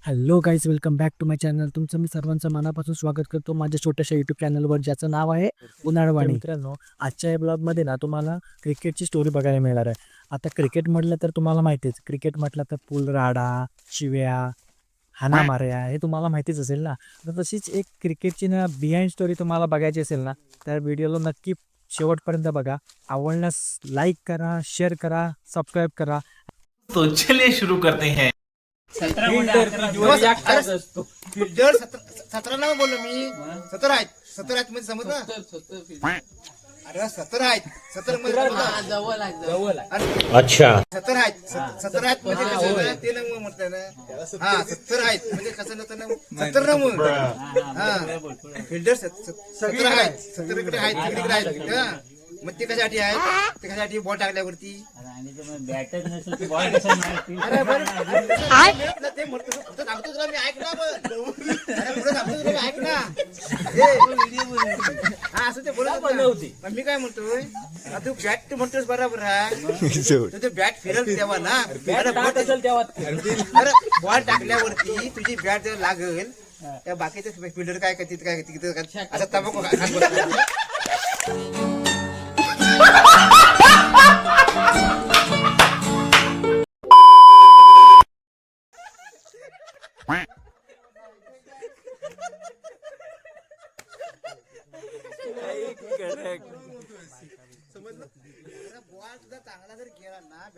Hello guys, welcome back to my channel. तुमचं मी सर्वांचं मनापासून स्वागत करतो माझ्या छोट्याशा यूट्यूब चॅनलवर, ज्याचं नाव आहे उन्हाळवाणी. मित्रांनो, आजच्या या ब्लॉगमध्ये ना तुम्हाला क्रिकेटची स्टोरी बघायला मिळणार आहे. आता क्रिकेट म्हटलं तर तुम्हाला माहितीच, क्रिकेट म्हटलं तर पुलराडा, शिव्या, हाणामाऱ्या हे तुम्हाला माहितीच असेल ना. तर तशीच एक क्रिकेटची ना बिहाइंड स्टोरी तुम्हाला बघायची असेल ना, तर व्हिडिओला नक्की शेवटपर्यंत बघा. आवडल्यास लाईक करा, शेअर करा, सबस्क्राईब करा. तो चलिए शुरू करते हैं. फिल्डर 17 नाव बोललो मी. 17 आहेत म्हणजे समजलं. अरे 17 आहेत, 17 मध्ये जवळ अच्छा. 17 आहेत म्हणजे कसं ना, ते नमून म्हणतात ना. हा 17 आहेत म्हणजे कसं नव्हतं ना, 70 नमून. हा फिल्डर 17 आहेत, 17 इकडे आहेत, तिकडे आहेत. हा. मग ते कशासाठी आहेत, ते कशासाठी बॉल टाकल्यावरती. अरे बरं, ते म्हणतो पुढं सांगतो तुला मी, ऐक ना. अरे पुढं सांगतो तुला मी, ऐक ना. हा असं ते बोलत होते. पण मी काय म्हणतोय, तू बॅट तू म्हणतोस बरोबर आहे. तू बॅट फिरल तेव्हा ना. अरे बॉल टाकल्यावरती तुझी बॅट जेव्हा लागेल त्या बाकीचे फिल्डर काय करतील, असं तंबाखू खात बसतात. बॉल सुद्धा चांगला जर खेळला ना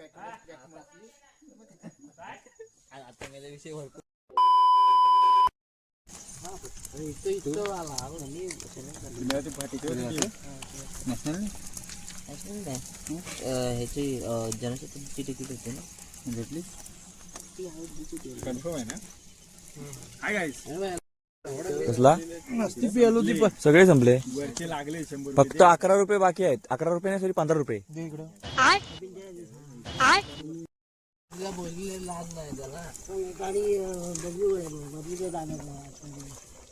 ह्याची जनशताब्दीची तिकीट होते ना, भेटली कन्फर्म आहे ना. हाय गाईस, कसला सगळे संपले, वरचे लागले 100 फक्त 11 रुपये बाकी आहेत. 11 रुपये नाही, सॉरी 15 रुपये.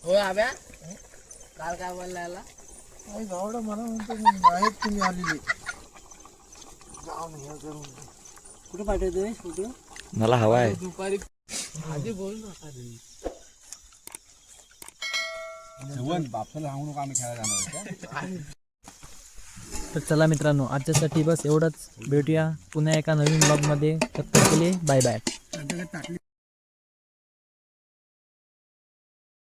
हो आव्या काल काय बोलला गावडा मला म्हणतो आहेत तुम्ही आलेली. कुठे पाठवतोय कुठे. मला हवा आहे. दुपारी आधी बोल ना. बापला सांगू नका, आम्ही खेळायला जाणार आहे. तर चला मित्रांनो, आजच्यासाठी बस एवढंच. भेटूया पुन्हा एका नवीन ब्लॉगमध्ये. तत्पर केले बाय बाय.